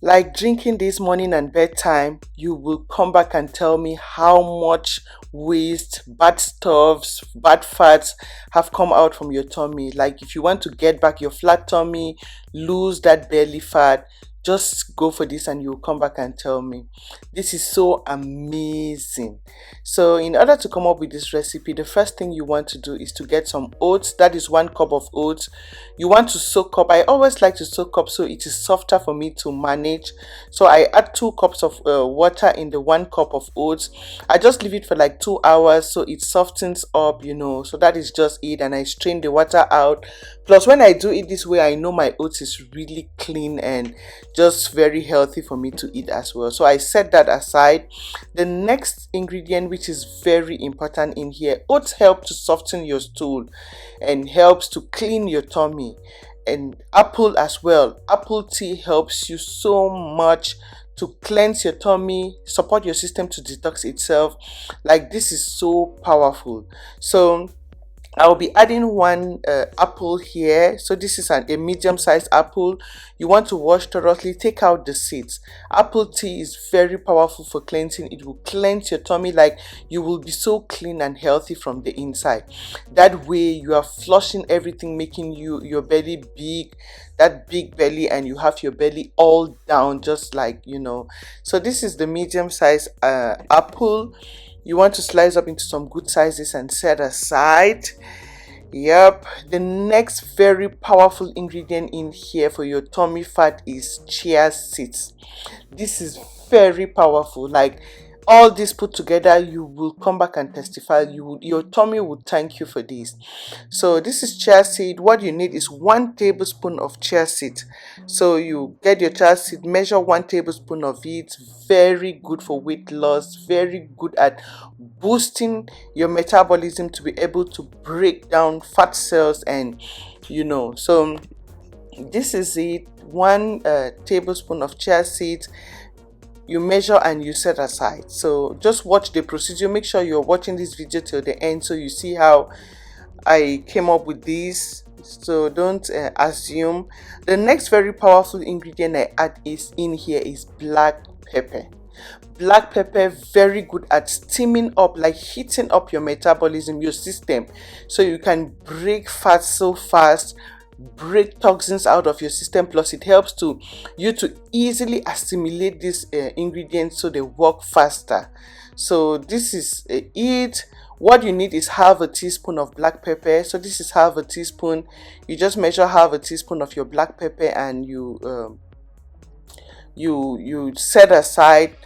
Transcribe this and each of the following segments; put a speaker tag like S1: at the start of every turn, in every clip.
S1: Like drinking this morning and bedtime, you will come back and tell me how much waste, bad stuffs, bad fats have come out from your tummy. Like if you want to get back your flat tummy, lose that belly fat, just go for this and you'll come back and tell me. This is so amazing. So in order to come up with this recipe, the first thing you want to do is to get some oats. That is 1 cup of oats. You want to soak up. I always like to soak up so it is softer for me to manage. So I add 2 cups of water in the 1 cup of oats. I just leave it for like 2 hours so it softens up, so that is just it. And I strain the water out. Plus when I do it this way, I know my oats is really clean and just very healthy for me to eat as well. So I set that aside. The next ingredient, which is very important in here, oats help to soften your stool and helps to clean your tummy. And apple as well. Apple tea helps you so much to cleanse your tummy, support your system to detox itself. Like this is so powerful. So I'll be adding 1 apple here. So this is a medium-sized apple. You want to wash thoroughly, take out the seeds. Apple tea is very powerful for cleansing. It will cleanse your tummy, like you will be so clean and healthy from the inside. That way you are flushing everything, making your belly big, that big belly, and you have your belly all down, just like So this is the medium-sized apple. You want to slice up into some good sizes and set aside. Yep. The next very powerful ingredient in here for your tummy fat is chia seeds. This is very powerful. Like all this put together, you will come back and testify. Your tummy will thank you for this. So this is chia seed. What you need is 1 tablespoon of chia seed. So you get your chia seed, measure 1 tablespoon of it. Very good for weight loss, very good at boosting your metabolism to be able to break down fat cells. And so this is it. 1 tablespoon of chia seeds. You measure and you set aside. So just watch the procedure. Make sure you're watching this video till the end so you see how I came up with this. So don't assume. The next very powerful ingredient I add in here is black pepper. Black pepper, very good at steaming up, like heating up your metabolism, your system, so you can break fat so fast, break toxins out of your system. Plus it helps you to easily assimilate these ingredients so they work faster. So this is it. What you need is half a teaspoon of black pepper. So this is half a teaspoon. You just measure half a teaspoon of your black pepper and you set aside.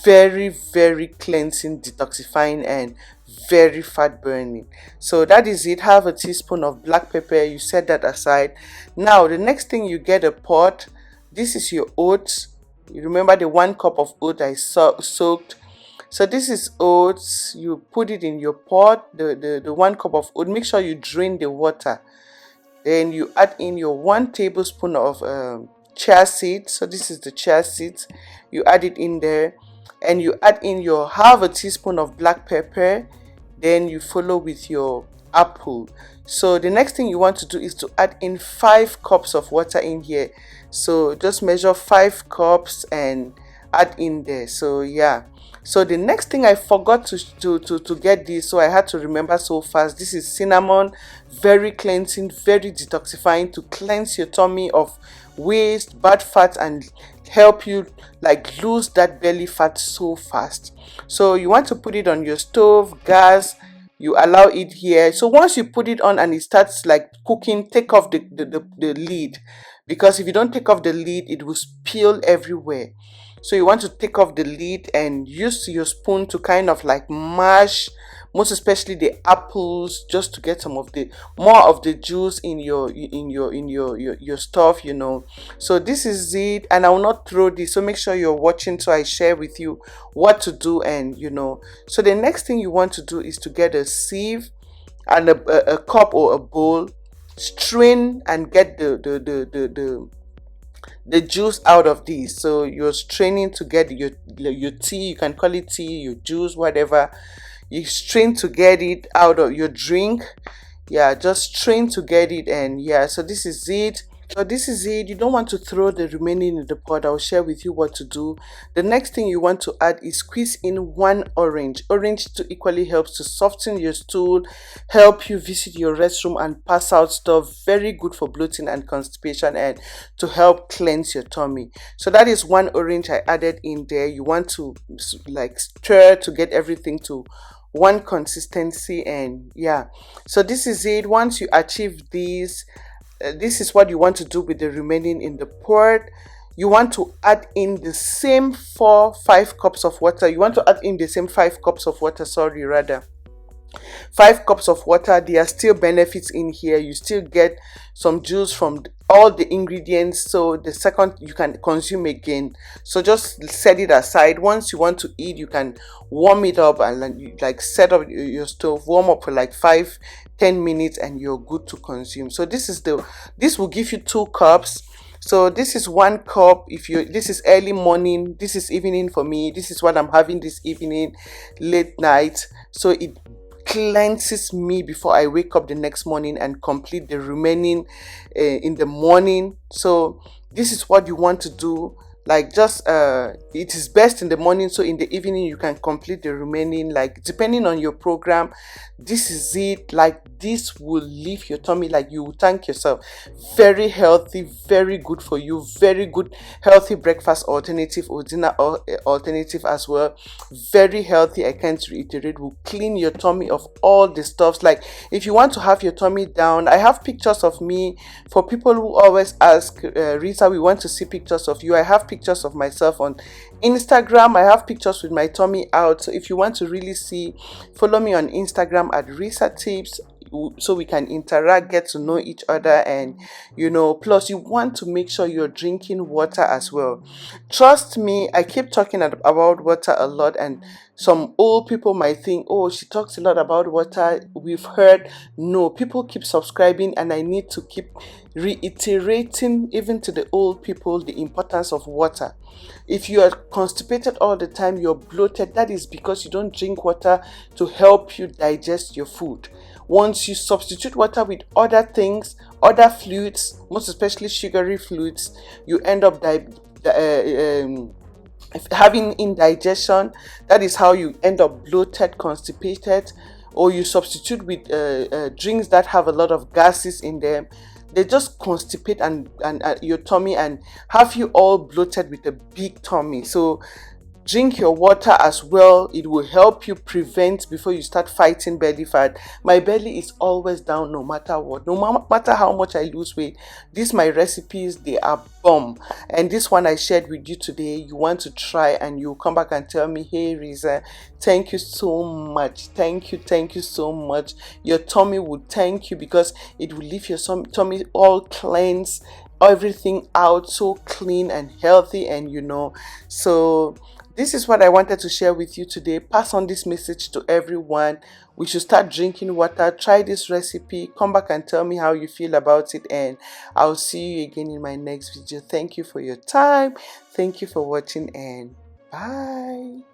S1: Very, very cleansing, detoxifying, and very fat burning. So that is it. Half a teaspoon of black pepper. You set that aside. Now the next thing, you get a pot. This is your oats. You remember the 1 cup of oats I soaked. So this is oats. You put it in your pot, the 1 cup of oats. Make sure you drain the water. Then you add in your 1 tablespoon of chia seeds. So this is the chia seeds. You add it in there. And you add in your half a teaspoon of black pepper. Then you follow with your apple. So the next thing you want to do is to add in 5 cups of water in here. So just measure 5 cups and add in there. So yeah. So the next thing, I forgot to get this, so I had to remember so fast. This is cinnamon. Very cleansing, very detoxifying, to cleanse your tummy of waste, bad fat, and help you like lose that belly fat so fast. So you want to put it on your stove, gas. You allow it here. So once you put it on and it starts like cooking, take off the lid, because if you don't take off the lid, it will spill everywhere. So you want to take off the lid and use your spoon to kind of like mash, most especially the apples, just to get some of the more of the juice in your stuff. So this is it, and I will not throw this, so make sure you're watching so I share with you what to do. And so the next thing you want to do is to get a sieve and a cup or a bowl. Strain and get the juice out of these. So you're straining to get your tea. You can call it tea, your juice, whatever. You strain to get it out of your drink. Yeah, just strain to get it. And yeah, so this is it. So this is it. You don't want to throw the remaining in the pot. I'll share with you what to do. The next thing you want to add is squeeze in one orange. Orange to equally helps to soften your stool, help you visit your restroom and pass out stuff. Very good for bloating and constipation and to help cleanse your tummy. So that is one orange I added in there. You want to like stir to get everything to one consistency, and yeah, so this is it. Once you achieve this, this is what you want to do with the remaining in the pot. You want to add in the same 5 cups of water. You want to add in the same 5 cups of water, sorry, rather 5 cups of water. There are still benefits in here. You still get some juice from all the ingredients, so the second you can consume again. So just set it aside. Once you want to eat, you can warm it up and like set up your stove, warm up for like 5-10 minutes, and you're good to consume. So this will give you 2 cups. So this is 1 cup. If you this is early morning, this is evening for me. This is what I'm having this evening, late night. So it cleanses me before I wake up the next morning and complete the remaining in the morning. So this is what you want to do. Like just it is best in the morning, so in the evening you can complete the remaining, like depending on your program. This is it. Like this will leave your tummy like you will thank yourself. Very healthy, very good for you, very good healthy breakfast alternative or dinner alternative as well. Very healthy, I can't reiterate. Will clean your tummy of all the stuffs. Like if you want to have your tummy down, I have pictures of me. For people who always ask, Rita, we want to see pictures of you, I have pictures of myself on Instagram. I have pictures with my tummy out. So if you want to really see, follow me on Instagram at Risa Tips, so we can interact, get to know each other, and plus you want to make sure you're drinking water as well. Trust me, I keep talking about water a lot, and some old people might think, oh, she talks a lot about water, we've heard. No, people keep subscribing, and I need to keep reiterating even to the old people the importance of water. If you are constipated all the time, you're bloated, that is because you don't drink water to help you digest your food. Once you substitute water with other things, other fluids, most especially sugary fluids, you end up having indigestion. That is how you end up bloated, constipated. Or you substitute with drinks that have a lot of gases in them. They just constipate and your tummy and have you all bloated with a big tummy. So drink your water as well. It will help you prevent before you start fighting belly fat. My belly is always down no matter what, no matter how much I lose weight. These my recipes, they are bomb. And this one I shared with you today, you want to try and you come back and tell me, hey Riza, thank you so much. Thank you so much. Your tummy will thank you, because it will leave your tummy all cleansed, everything out so clean and healthy. And so this is what I wanted to share with you today. Pass on this message to everyone. We should start drinking water. Try this recipe. Come back and tell me how you feel about it. And I'll see you again in my next video. Thank you for your time. Thank you for watching, and bye.